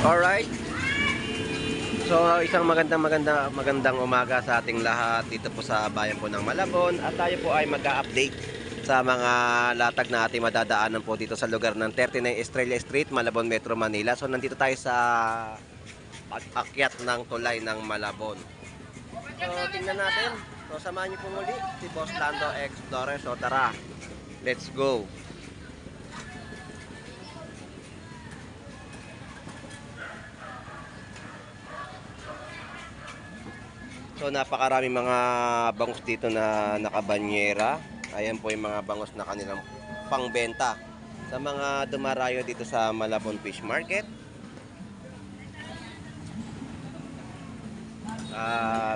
Alright. So isang magandang umaga sa ating lahat dito po sa bayan po ng Malabon, at tayo po ay mag-a-update sa mga latag na ating madadaanan po dito sa lugar ng 39 Estrella Street, Malabon, Metro Manila. So nandito tayo sa pag-akyat ng tulay ng Malabon. So tingnan natin. So samahan niyo po muli si Boss Lando Explorer. So tara, let's go. So napakaraming mga bangus dito na nakabanyera. Ayan po yung mga bangus na kanilang pangbenta sa mga dumarayo dito sa Malabon Fish Market.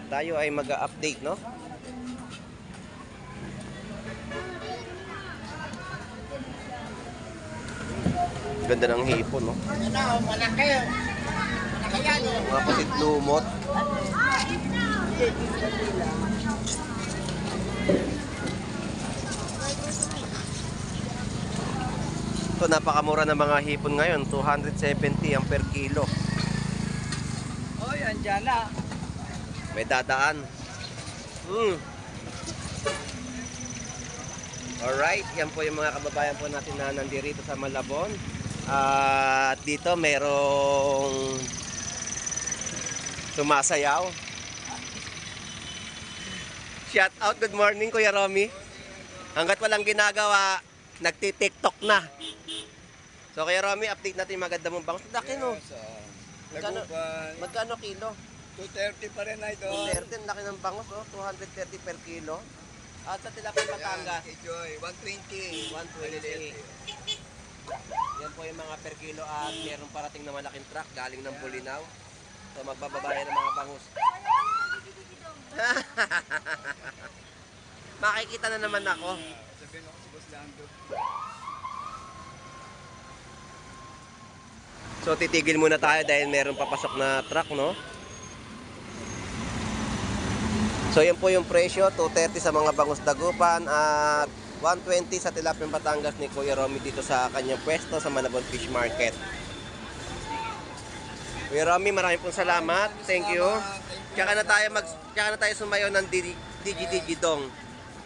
Tayo ay mag-update, no? Ganda ng hipon, no? Malaki. Malaki yan. Mga pasit lumot. So napakamura ng mga hipon ngayon, 270 ang per kilo. Oy, andyan na. May dadaan. Alright, yan po yung mga kababayan po natin na nandirito sa Malabon. At dito merong sumasayaw. Shout out, good morning Kuya Romy. Hanggat walang ginagawa, nagti-TikTok na. So Kuya Romy, update natin yung maganda mong bangus. Laki, no? Magkano kilo? 230 pa rin, idol. 230, laki ng bangus, oh. 230 per kilo. At sa Tilapia Batangas, Enjoy, 120. 120. Yan po yung mga per kilo, at meron parating na malaking truck galing ng Bulinaw. So magbababayan ng mga bangus. Makikita na naman ako. Sabihin ako si Boss Lando. So titigil muna tayo dahil meron papasok na truck, no? So yan po yung presyo, 230 sa mga bangus dagupan at 120 sa Tilapia Batangas ni Kuya Romy dito sa kanyang pwesto sa Malabon Fish Market. Kuya Romy, maraming pong salamat. Thank you. Tsaka na tayo sumayaw ng Digi-Digi-Dong.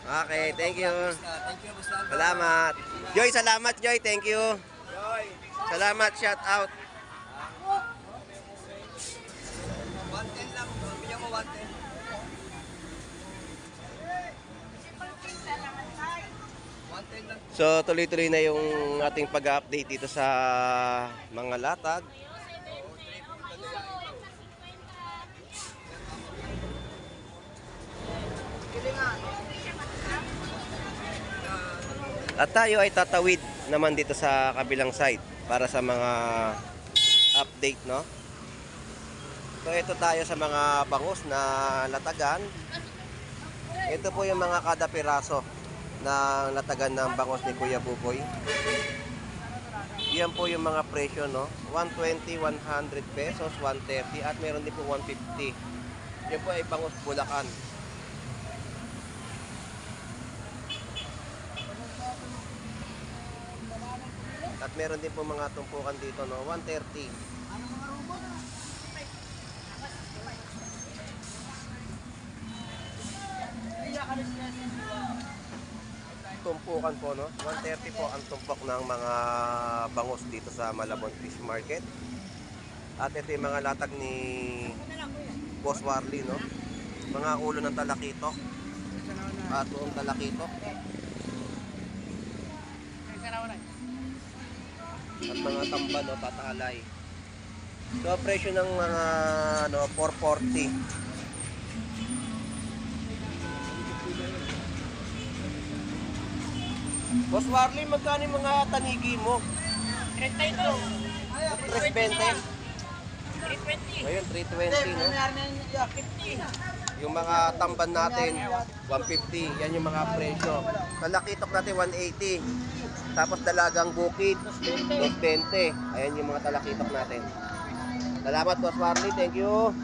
Okay, thank you. Thank you, Boss Lando. Salamat. Joy, salamat Joy. Thank you. Joy. Salamat, shout out. 110 lang. Bigyan mo 110. So tuloy-tuloy na yung ating pag-update dito sa mga latag. At tayo ay tatawid naman dito sa kabilang side para sa mga update, no? So ito tayo sa mga bangus na latagan. Ito po yung mga kada piraso na latagan ng bangus ni Kuya Buboy. Yan po yung mga presyo, no? 120, 100 pesos, 130 at meron din po 150. Yan po ay bangus Bulacan. At meron din po mga tumpukan dito, no? 130. Tumpukan po, no? 130 po ang tumpok ng mga bangus dito sa Malabon Fish Market. At ito yung mga latag ni Boss Warley, no? Mga ulo ng talakitok. At buong talakitok. At mga tamban, no, tatalay. So presyo ng mga 440. Boss Warley, magkano yung mga tanigi mo? 32. 320. 320. Ngayon 320, no? 50. Yung mga tamban natin, 150. Yan yung mga presyo. Talakitok natin, 180. Tapos dalagang bukid, 220. Ayan yung mga talakitok natin. Salamat, Boss Marley. Thank you.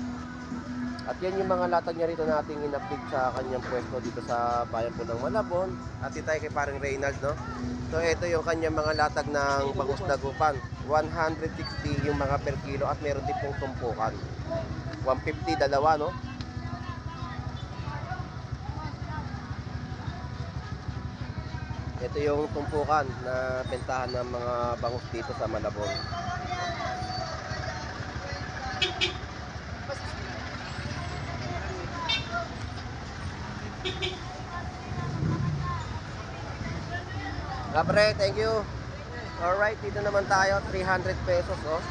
At yan yung mga latag niya rito nating in-update sa kanyang pwesto dito sa bayan po ng Malabon. At dito tayo kay parang Reynald, no? So ito yung kanyang mga latag ng bangus dagupan. 160 yung mga per kilo at meron din pong tumpukan. 150 dalawa, no? Ito yung tumpukan na bentahan ng mga bangus dito sa Malabon. Kapre, thank you. Alright, dito naman tayo, 300 pesos, oh.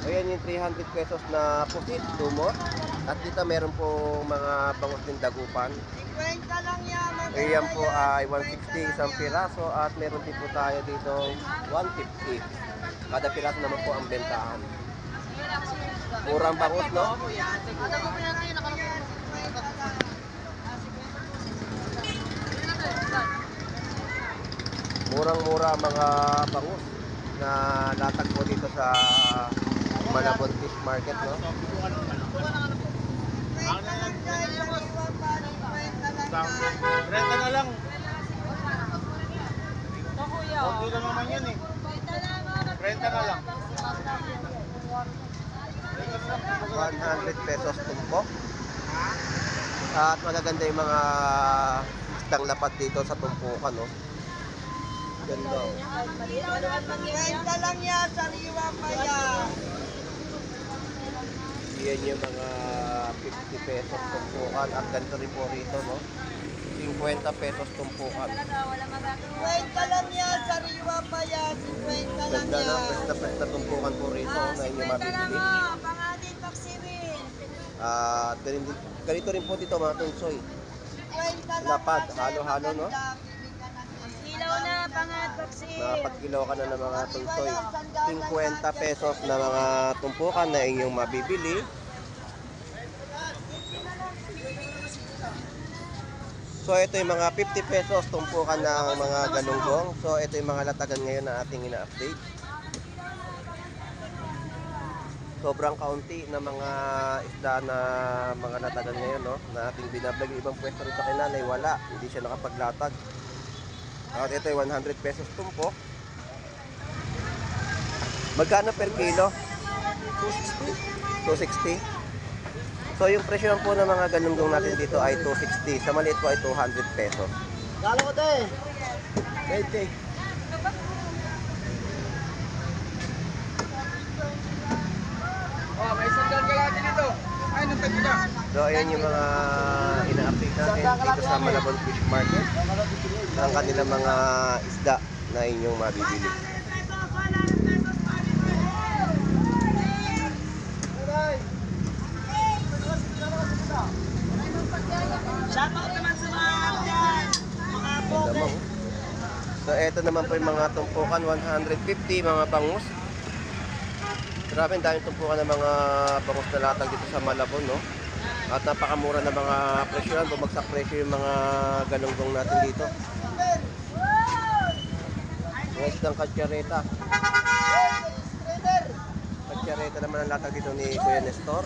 Ayan yung 300 pesos na pusit, tumor. At dito meron po mga bangus din dagupan. 50 lang yan. Ayan po ay 160 isang piraso at meron din po tayo dito 150. Kada piraso naman po ang bentahan. Murang bangus, no? Murang-mura ang mga bangus na latag po dito sa Malabon Fish Market, no? Renta na lang. Okay lang naman yan eh. Renta na lang. 100 pesos tumpok. At magaganda yung mga isdang lapad dito sa tumpukan, no? Ganda. 50 lang yan. Sariwa pa yan. Yan yung mga 50 pesos tumpukan at ganito rin po rito, no? 50 pesos tumpukan. 50 lang yan. Sariwa pa yan. 50 lang Ganda na, yan. basta tumpukan po rito na inyong mabibili. Pangatin vaccine. At ganito rin po dito mga tungsoy. 50 lang. Lapad, halo-halo, no? Ilaw na, pangat vaccine. Nakapagkilaw ka na ng mga tungsoy. 50 pesos na mga tumpukan na inyong mabibili. So ito yung mga 50 pesos tumpukan ng mga galunggong. So ito yung mga latagan ngayon na ating ina-update. Sobrang kaunti na mga isda na mga latagan ngayon, no? Na ating binablog. Yung ibang pwesto rin sa kinanay, wala. Hindi siya nakapaglatag. At ito yung 100 pesos tumpok. Magkano per kilo? 260. 260. So yung presyo po ng mga galunggong natin dito ay 260. Sa maliit po ay 200 pesos. Galo ko tayo. 20. Oh, may sandal ka natin dito. Ay, nagtagi ka. So ayan yung mga ina-update natin dito sa Malabon Fish Market. Ang kanilang mga isda na inyong mabibili. Shoutout naman sa mga dyan. Mga Ganda mo. So eto naman po yung mga tumpukan, 150 mga bangus. Grabe, ang daming tumpukan ng mga bangus na latag dito sa Malabon, no? At napakamura na mga presyo yan. Bumagsak presyo yung mga galunggong natin dito. Mga isdang katsareta. Katsareta naman ang latag dito ni Kuya Nestor.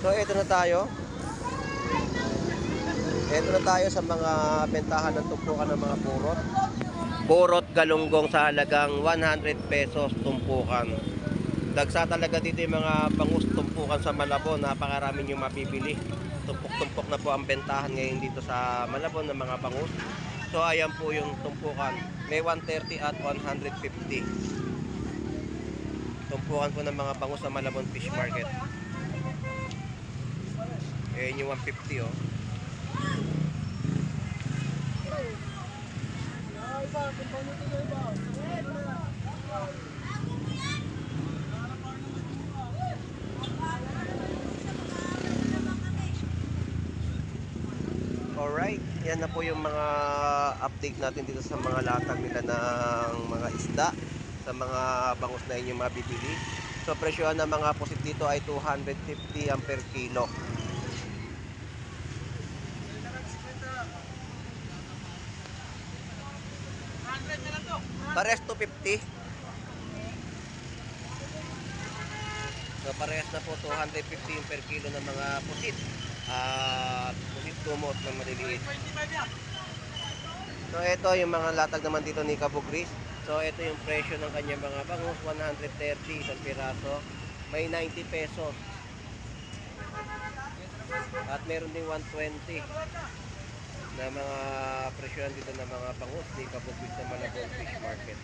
So eto na tayo. Ito na tayo sa mga bentahan ng tumpukan ng mga purot. Purot galunggong sa halagang 100 pesos tumpukan. Dagsa talaga dito yung mga bangus tumpukan sa Malabon. Napakarami yung mapipili. Tumpok-tumpok na po ang bentahan ngayon dito sa Malabon ng mga bangus. So ayan po yung tumpukan. May 130 at 150. Tumpukan po ng mga bangus sa Malabon Fish Market. Ayan yung 150, oh. Alright, yan na po yung mga update natin dito sa mga latag nila ng mga isda, sa mga bangus na inyong mabibili. So presyo ng mga pusit dito ay 250 ang per kilo. Pares 250. So parehas na po 250 yung per kilo ng mga pusit. Pusit tumot na maliliit. So ito yung mga latag naman dito ni Kabugris. So ito yung presyo ng kanyang mga bangus, 130 isang piraso. May 90 pesos. At meron ding 120 na mga presyo dito ng mga bangus ni Kabugris sa Malabon Fish Market.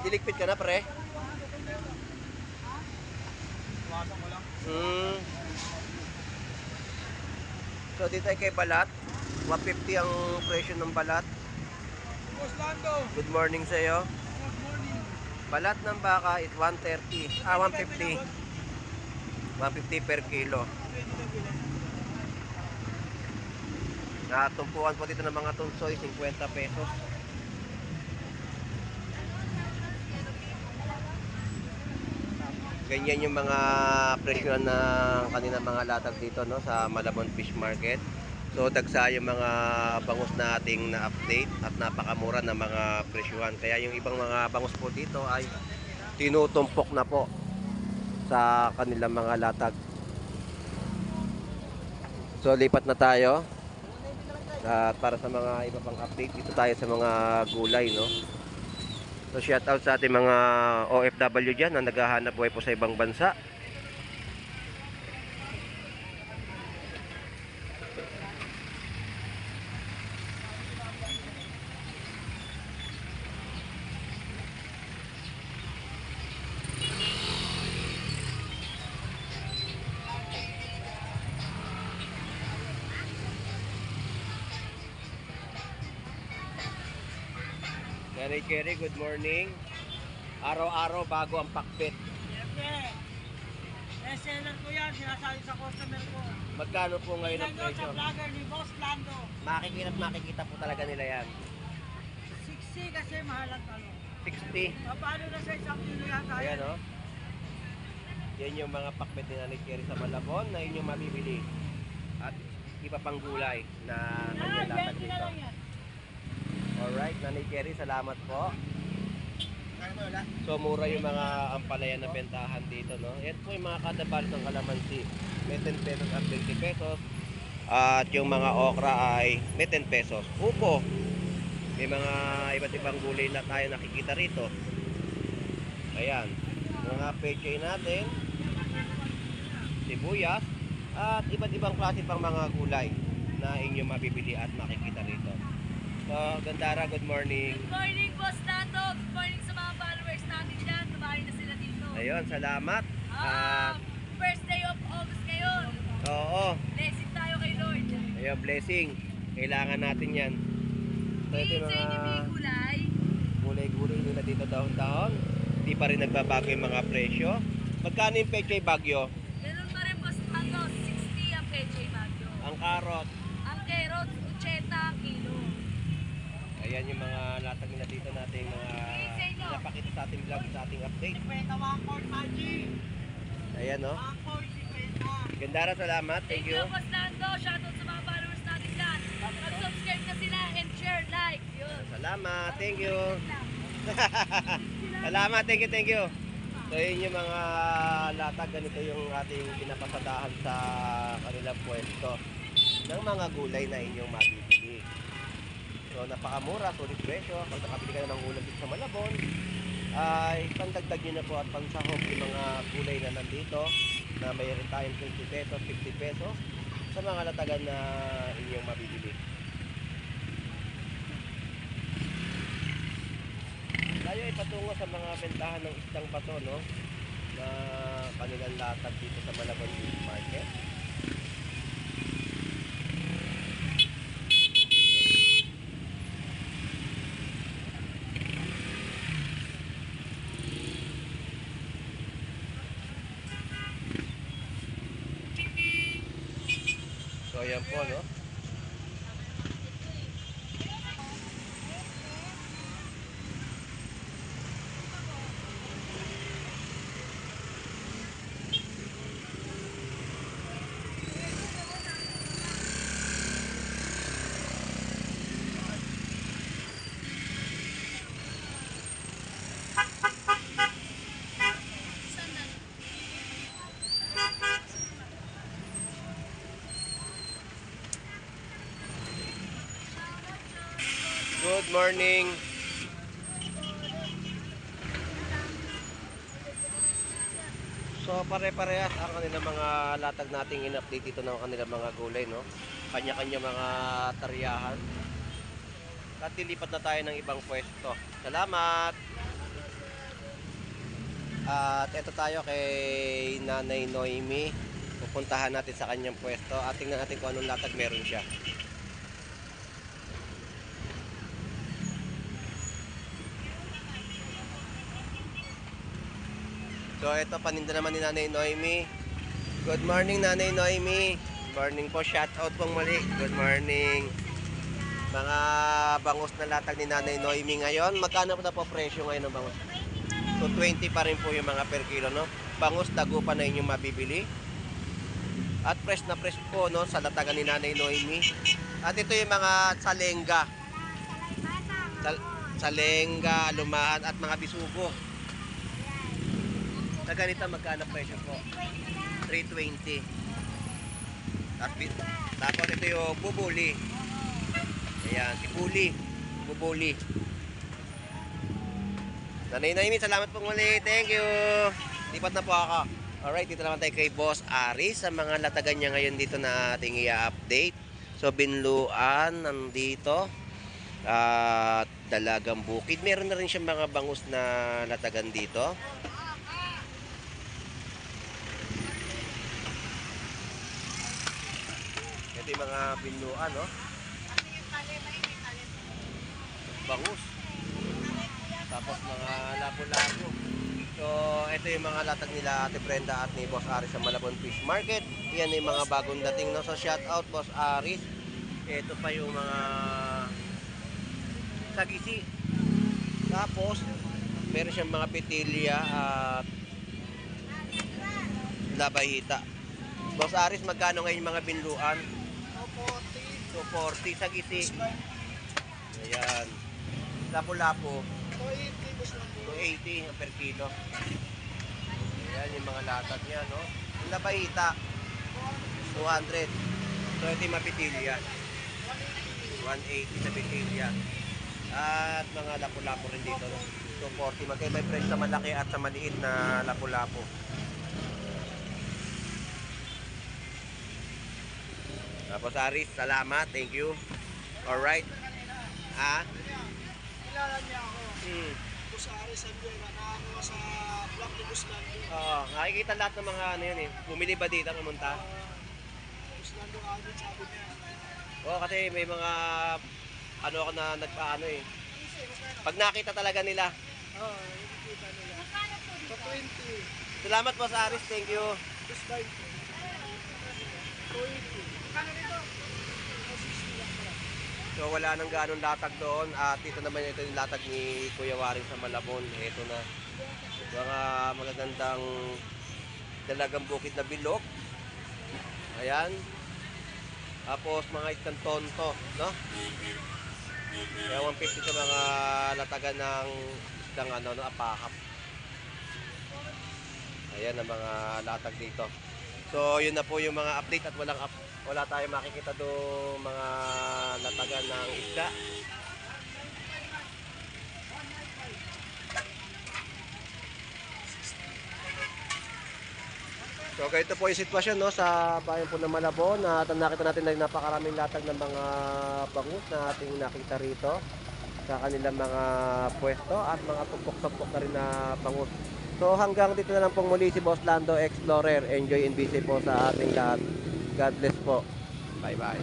Diligpit ka na, pre? So dito ay kay balat, 150 ang presyo ng balat. Good morning sa iyo. Balat ng baka is 130, 150. 150 per kilo. Natumpuan po dito ng mga tunsoy, 50 pesos. Ganyan yung mga presyo ng kanina mga latag dito, no, sa Malabon Fish Market. So dagsa yung mga bangus na ating na-update at napakamura ng mga presyuhan. Kaya yung ibang mga bangus po dito ay tinutumpok na po sa kanilang mga latag. So lipat na tayo. At para sa mga iba pang update, dito tayo sa mga gulay, no. So shout out sa ating mga OFW dyan na naghahanap buhay po sa ibang bansa. Nanay Cherry, good morning. Araw-araw bago ang pakbet. Seller ko yan, sinasabi sa customer ko. Magkano po ngayon ang Lando presyo? sa vlogger ni Boss Lando. Makikita po talaga nila yan. 60 kasi mahal ang talo. 60. Paano na sa isang kilo yan tayo? Ayan, oh. Yan yung mga pakbet ni Nanay Cherry sa Malabon na inyong mabibili. At iba pang gulay na kanyang latag 20 na dito. lang yan. Alright, Nanay Cherry, salamat po. So mura yung mga ampalaya na bentahan dito, no? Yan po yung mga kadabalos ng kalamansi. May 10 pesos at 20 pesos. At yung mga okra ay may 10 pesos. Upo. May mga iba't ibang gulay na tayo nakikita rito. Ayan. Mga pechay natin. Sibuyas. At iba't ibang klase pang mga gulay na inyong mabibili at makikita rito. So, Gandara, good morning. Good morning, Boss Lando. Good morning sa mga followers natin dyan. Tumahay na sila dito. Ayun, salamat. First day of August ngayon. Oo. Blessing tayo kay Lord. Ayun, blessing. Kailangan natin yan. So, ito yung Sa inyo may mga gulay. gulay-gulay nila dito taon-taon. Hindi pa rin nagbabago yung mga presyo. Magkano yung pechay bagyo? Ganun pa rin, Boss Lando. 60 ang pechay bagyo. Ang karot. Ang carrot, 80 ang kilo. Ayan yung mga latag nila dito nating mga napakita sa ating vlog, sa ating update. Kwenta 1 quart Haji. Ayan, no? 1 quart 50. Gandara, salamat. Thank you, Boss Lando. Shoutout sa mga followers natin dyan. Mag-subscribe na sila and share, like. Yun. Salamat. Thank you. Salamat. Thank you. So yun yung mga latag, ganito yung ating pinapasadahan sa kanilang pwesto ng mga gulay na inyong mabibili. So napakamura, sulit presyo. Pag nakabili kayo ng ulam dito sa Malabon, ay pandagdag nyo na po at pansahog yung mga gulay na nandito na mayroon tayong 20 pesos, 50 pesos sa mga latagan na inyong mabibili. Tayo ay patungo sa mga bentahan ng isdang bato, no? Na kanilang latag dito sa Malabon Fish Market. So ayan po, no? morning. So pare-parehas ang kanilang mga latag nating in-update dito ng kanilang mga gulay, no? Kanya-kanya mga tariyahan. At lilipat na tayo ng ibang pwesto. Salamat! At eto tayo kay Nanay Noemi. Pupuntahan natin sa kanyang pwesto at tingnan natin kung anong latag meron siya. So ito paninda naman ni Nanay Noemi. Good morning Nanay Noemi. Morning po, shout out pong muli. Good morning. Mga bangus na latag ni Nanay Noemi ngayon. Magkano na po presyo ngayon ng bangus? So 20 pa rin po yung mga per kilo, no? Bangus dagupan na inyong mabibili. At fresh na fresh po, no, sa latagan ni Nanay Noemi. At ito yung mga salenga. Salenga, lumaan at mga bisugo. Sa ganito magkano presyo po? 320. Tapos ito yung bubuli. Ayan, si Buli. Bubuli. Nanay Noemi, salamat po muli. Thank you. Lipat na po ako. Alright, dito naman tayo kay Boss Ari sa mga latagan niya ngayon dito na ating i-update. So, binluan nandito. At Dalagang Bukid. Meron na rin siyang mga bangus na latagan dito. Ito yung mga binluan, no? Bangus. Tapos mga labo-labo. So, ito yung mga latag nila Ate Brenda at ni Boss Aris sa Malabon Fish Market. Yan yung mga bagong dating, no? So, shout out Boss Aris. Ito pa yung mga sagisi. Tapos, meron siyang mga petilya at labayhita. Boss Aris, magkano ngayon yung mga binluan? 240 sagisi. Ayan. Lapo-lapo. 280 per kilo. Ayan yung mga latag niya, no? Yung labayhita, 200. So, ito yung mapitilya. 180 sa pitilya. At mga lapo-lapo rin dito, no? 240. Magkaiba yung price sa malaki at sa maliit na lapo-lapo. Tapos Aris, salamat. Thank you. Alright. Kilala niya ako. Boss Aris Sandiera na ano sa vlog ni Buslando. Oo, nakikita lahat ng mga ano yun eh. Bumili ba dito pumunta? Buslando agad sabi niya. Oo, kasi may mga ano ako na nagpaano eh. Pag nakita talaga nila. Oo, nakikita nila. So 20. Salamat po sa Aris, thank you. Plus 20. 20. Kano dito? So wala nang ganong latag doon at dito naman ito yung latag ni Kuya Waring sa Malabon. Ito na. Mga magagandang Dalagang Bukid na bilog. Ayan. Tapos mga isang tonto, no? Kaya 150 sa mga latagan ng isang ano, no, apahap. Ayan ang mga latag dito. So yun na po yung mga update at wala tayong makikita doon mga latagan ng isda. So ganito po yung sitwasyon, no, sa bayan po ng Malabon at nakita natin na napakaraming latag ng mga bangus na ating nakita rito sa kanilang mga pwesto at mga tumpok-tumpok na rin na bangus. So hanggang dito na lang pong muli si Boss Lando Explorer. Enjoy and busy po sa ating lahat. God bless po. Bye bye.